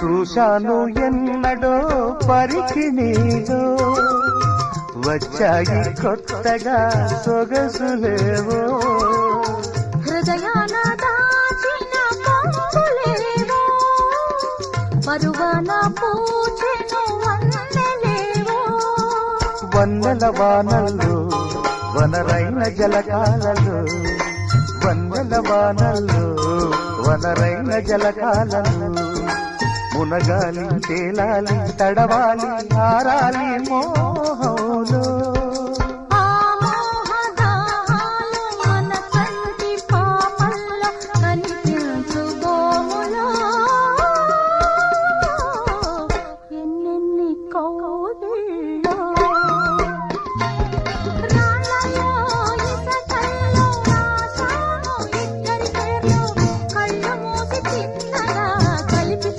చూశాను ఎన్నడో పరికి నీలో వచ్చాయి కొత్తగా సొగసులేవో హృదయాన దాచిన పొంగులేవో పరువాన పూచెను వన్నెలేవో వన్నెల వానల్లో వనరైన జలకాలలో వన్నెల వానల్లో వనరైన జలకాలలో మునగాలి తేలాలి తడవాలి ఆరాలి మోహంలో